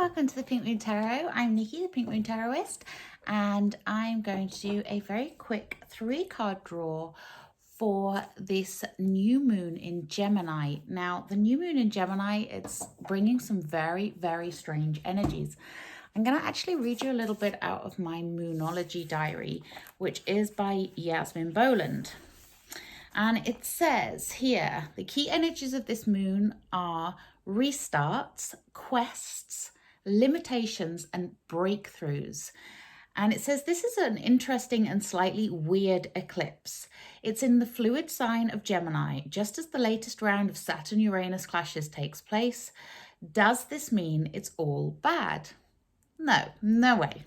welcome to the Pink Moon Tarot. I'm Nikki, the Pink Moon Tarotist, and I'm going to do a very quick 3-card draw for this new moon in Gemini. Now, the new moon in Gemini, it's bringing some very, very strange energies. I'm going to actually read you a little bit out of my Monology diary, which is by Yasmin Boland. And it says here, the key energies of this moon are restarts, quests, limitations, and breakthroughs. And it says this is an interesting and slightly weird eclipse. It's in the fluid sign of Gemini, just as the latest round of Saturn-Uranus clashes takes place. Does this mean it's all bad? No, no way.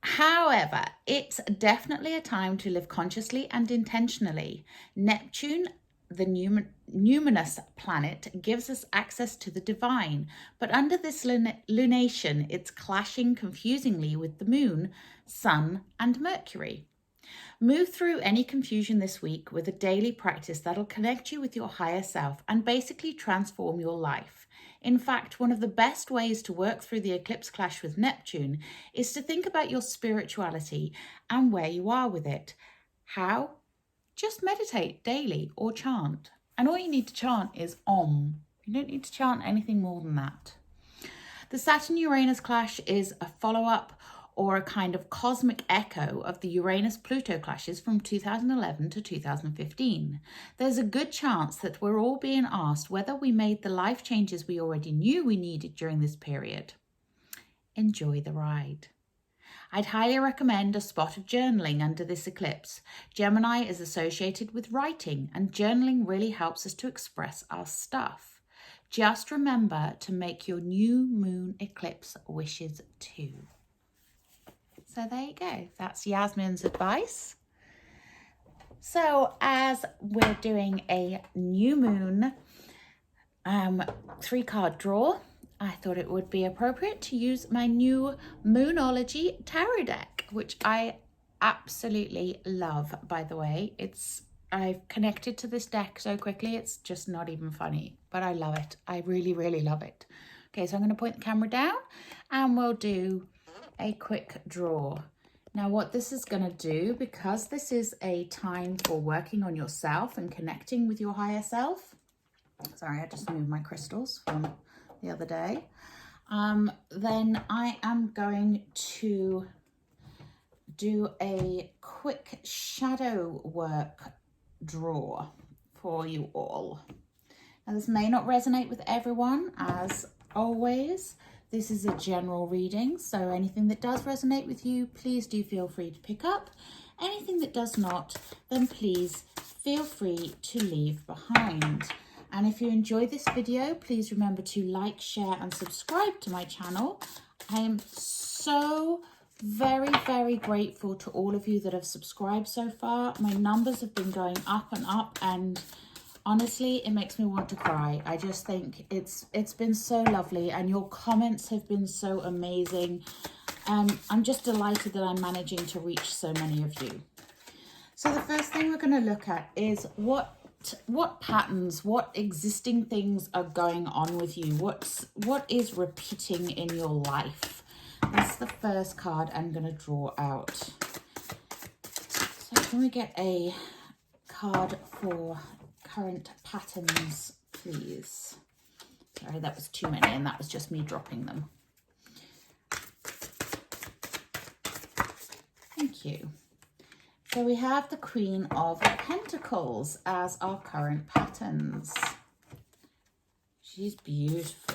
However, it's definitely a time to live consciously and intentionally. Neptune, the numinous planet, gives us access to the divine, but under this lunation, it's clashing confusingly with the moon, sun, and Mercury. Move through any confusion this week with a daily practice that'll connect you with your higher self and basically transform your life. In fact, one of the best ways to work through the eclipse clash with Neptune is to think about your spirituality and where you are with it. How? Just meditate daily or chant. And all you need to chant is Om. You don't need to chant anything more than that. The Saturn-Uranus clash is a follow-up or a kind of cosmic echo of the Uranus-Pluto clashes from 2011 to 2015. There's a good chance that we're all being asked whether we made the life changes we already knew we needed during this period. Enjoy the ride. I'd highly recommend a spot of journaling under this eclipse. Gemini is associated with writing, and journaling really helps us to express our stuff. Just remember to make your new moon eclipse wishes too. So there you go. That's Yasmin's advice. So as we're doing a new moon 3-card draw, I thought it would be appropriate to use my new Monology Tarot deck, which I absolutely love, by the way. I've connected to this deck so quickly, it's just not even funny, but I love it. I really, really love it. Okay, so I'm going to point the camera down and we'll do a quick draw. Now what this is going to do, because this is a time for working on yourself and connecting with your higher self. Sorry, I just moved my crystals from the other day. Then I am going to do a quick shadow work draw for you all. Now this may not resonate with everyone, as always. This is a general reading, so anything that does resonate with you, please do feel free to pick up. Anything that does not, then please feel free to leave behind. And if you enjoyed this video, please remember to like, share, and subscribe to my channel. I am so very, very grateful to all of you that have subscribed so far. My numbers have been going up and up, and honestly, it makes me want to cry. I just think it's been so lovely, and your comments have been so amazing. I'm just delighted that I'm managing to reach so many of you. So the first thing we're going to look at is what patterns, what existing things are going on with you. What is repeating in your life? That's the first card I'm going to draw out. So can we get a card for current patterns, please? Sorry, that was too many, and that was just me dropping them. Thank you. So we have the Queen of Pentacles as our current patterns. She's beautiful.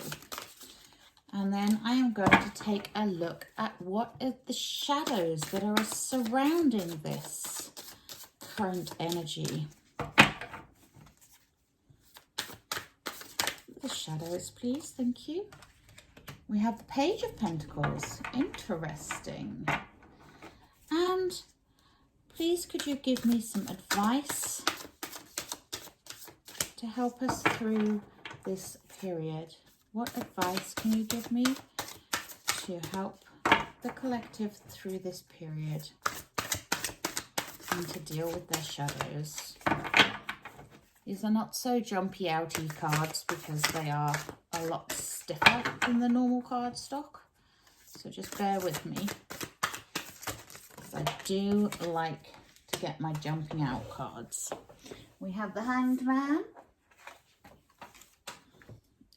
And then I am going to take a look at what are the shadows that are surrounding this current energy. The shadows, please. Thank you. We have the Page of Pentacles. Interesting. And please, could you give me some advice to help us through this period? What advice can you give me to help the collective through this period and to deal with their shadows? These are not so jumpy outy cards because they are a lot stiffer than the normal cardstock. So just bear with me, because I do like to get my jumping out cards. We have the Hanged Man.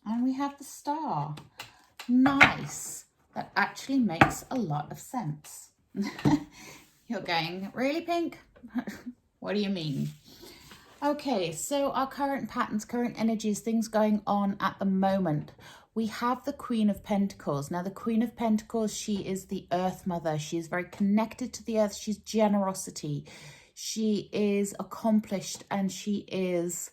And we have the Star. Nice. That actually makes a lot of sense. You're going, really, Pink? What do you mean? Okay, so our current patterns, current energies, things going on at the moment. We have the Queen of Pentacles. Now, the Queen of Pentacles, she is the Earth Mother. She is very connected to the earth. She's generosity. She is accomplished, and she is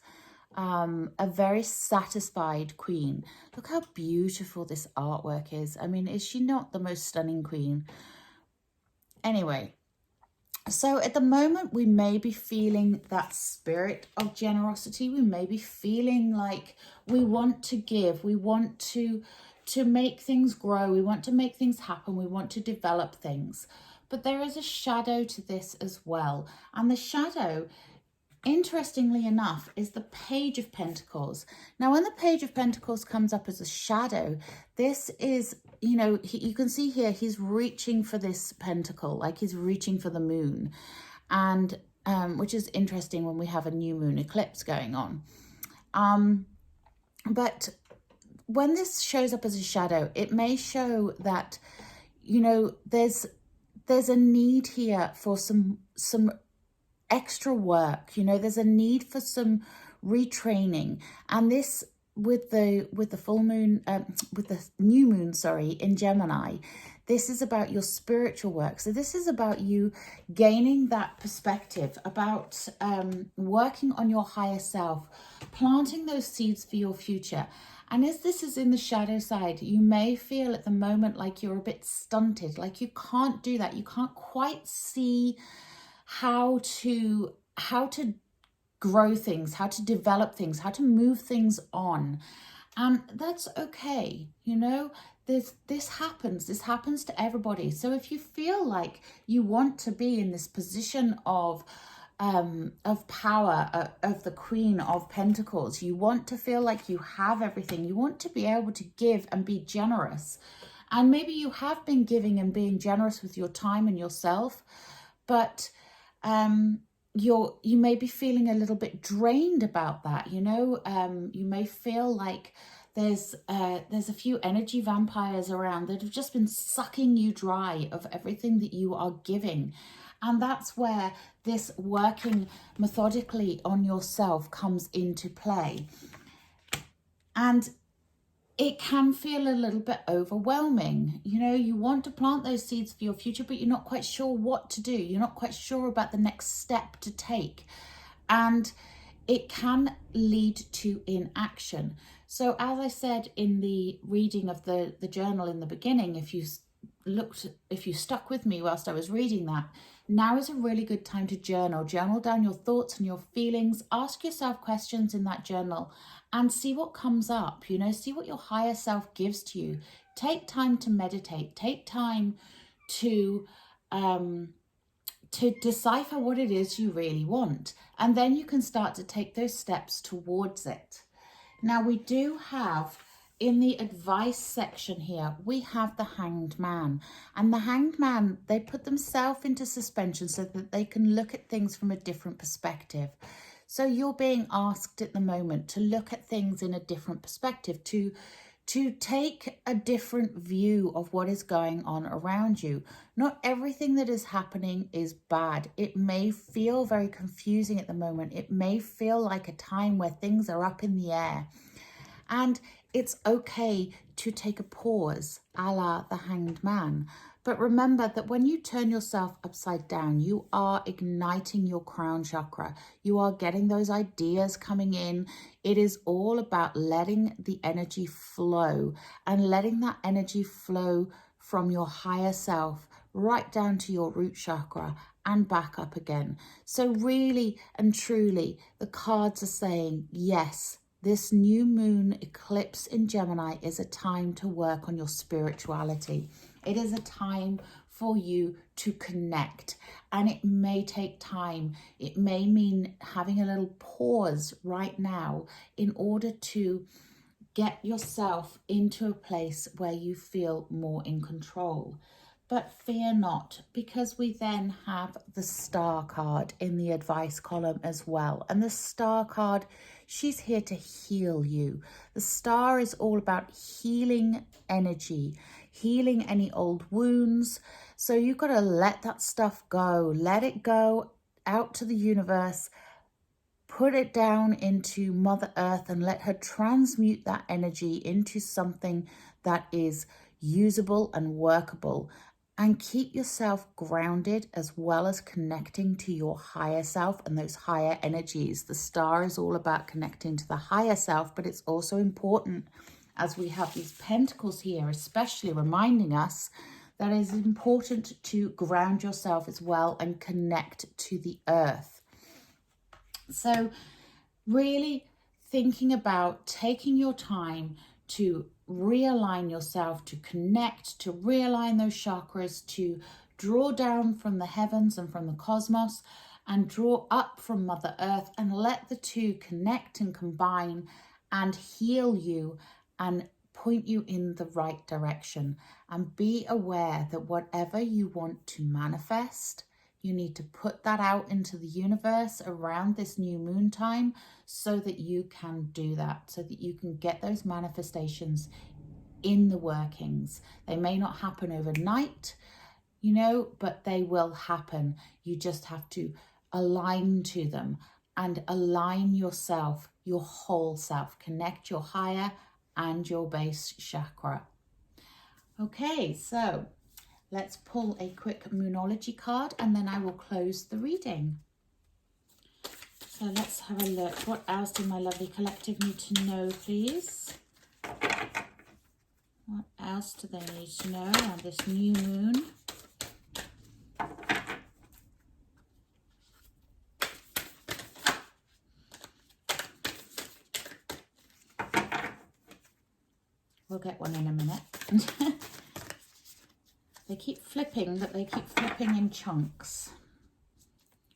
a very satisfied queen. Look how beautiful this artwork is. I mean, is she not the most stunning queen? Anyway, so at the moment, we may be feeling that spirit of generosity. We may be feeling like we want to give. We want to make things grow. We want to make things happen. We want to develop things. But there is a shadow to this as well. And the shadow, interestingly enough, is the Page of Pentacles. Now, when the Page of Pentacles comes up as a shadow, this is, you know, you can see here, he's reaching for this pentacle, like he's reaching for the moon. And which is interesting when we have a new moon eclipse going on. But when this shows up as a shadow, it may show that, you know, there's a need here for some extra work. You know, there's a need for some retraining, and this with the full moon, with the new moon, sorry, in Gemini, this is about your spiritual work. So this is about you gaining that perspective, about working on your higher self, planting those seeds for your future. And as this is in the shadow side, you may feel at the moment like you're a bit stunted, like you can't do that. You can't quite see how to grow things, how to develop things, how to move things on. And that's okay. You know, this happens to everybody. So if you feel like you want to be in this position of power, of the Queen of Pentacles, you want to feel like you have everything, you want to be able to give and be generous. And maybe you have been giving and being generous with your time and yourself, but you may be feeling a little bit drained about that. You know, you may feel like there's a few energy vampires around that have just been sucking you dry of everything that you are giving. And that's where this working methodically on yourself comes into play. And it can feel a little bit overwhelming. You know, you want to plant those seeds for your future, but you're not quite sure what to do. You're not quite sure about the next step to take. And it can lead to inaction. So as I said in the reading of the journal in the beginning, if you stuck with me whilst I was reading that, now is a really good time to journal down your thoughts and your feelings. Ask yourself questions in that journal and see what comes up. You know, see what your higher self gives to you. Take time to meditate. Take time to decipher what it is you really want. And then you can start to take those steps towards it. Now, we do have, in the advice section here, we have the Hanged Man. And the Hanged Man, they put themselves into suspension so that they can look at things from a different perspective. So you're being asked at the moment to look at things in a different perspective, to take a different view of what is going on around you. Not everything that is happening is bad. It may feel very confusing at the moment. It may feel like a time where things are up in the air. And it's okay to take a pause, a la the Hanged Man. But remember that when you turn yourself upside down, you are igniting your crown chakra. You are getting those ideas coming in. It is all about letting the energy flow and letting that energy flow from your higher self right down to your root chakra and back up again. So really and truly, the cards are saying, yes, this new moon eclipse in Gemini is a time to work on your spirituality. It is a time for you to connect, and it may take time. It may mean having a little pause right now in order to get yourself into a place where you feel more in control. But fear not, because we then have the Star card in the advice column as well. And the Star card, she's here to heal you. The Star is all about healing energy, healing any old wounds. So you've got to let that stuff go. Let it go out to the universe. Put it down into Mother Earth and let her transmute that energy into something that is usable and workable. And keep yourself grounded as well as connecting to your higher self and those higher energies. The Star is all about connecting to the higher self, but it's also important, as we have these pentacles here, especially reminding us that it is important to ground yourself as well and connect to the earth. So really thinking about taking your time to realign yourself, to connect, to realign those chakras, to draw down from the heavens and from the cosmos and draw up from Mother Earth, and let the two connect and combine and heal you and point you in the right direction. And be aware that whatever you want to manifest, you need to put that out into the universe around this new moon time so that you can do that, so that you can get those manifestations in the workings. They may not happen overnight, you know, but they will happen. You just have to align to them and align yourself, your whole self. Connect your higher and your base chakra. Okay, so let's pull a quick Moonology card and then I will close the reading. So let's have a look. What else do my lovely collective need to know, please? What else do they need to know on this new moon? We'll get one in a minute. They keep flipping, but they keep flipping in chunks.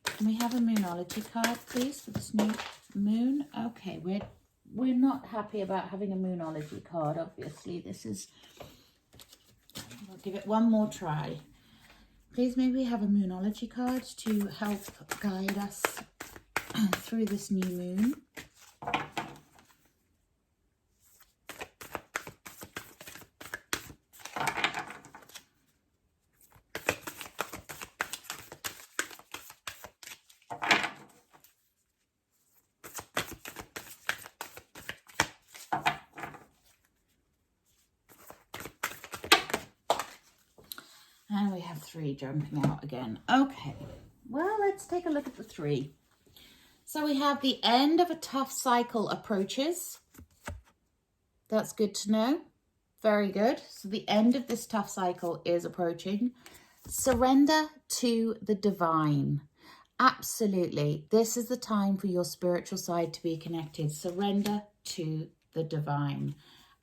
Can we have a Moonology card, please, for this new moon? Okay, we're not happy about having a Moonology card, obviously. I'll give it one more try. Please, maybe have a Moonology card to help guide us through this new moon. And we have 3 jumping out again. Okay, well, let's take a look at the 3. So we have the end of a tough cycle approaches. That's good to know. Very good. So the end of this tough cycle is approaching. Surrender to the divine. Absolutely. This is the time for your spiritual side to be connected. Surrender to the divine.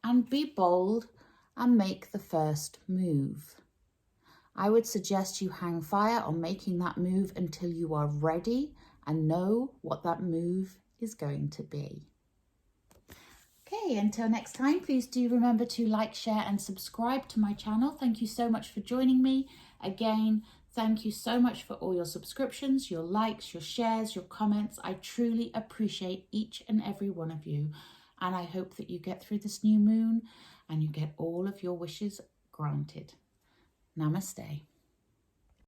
And be bold and make the first move. I would suggest you hang fire on making that move until you are ready and know what that move is going to be. Okay, until next time, please do remember to like, share and subscribe to my channel. Thank you so much for joining me. Again, thank you so much for all your subscriptions, your likes, your shares, your comments. I truly appreciate each and every one of you. And I hope that you get through this new moon and you get all of your wishes granted. Namaste.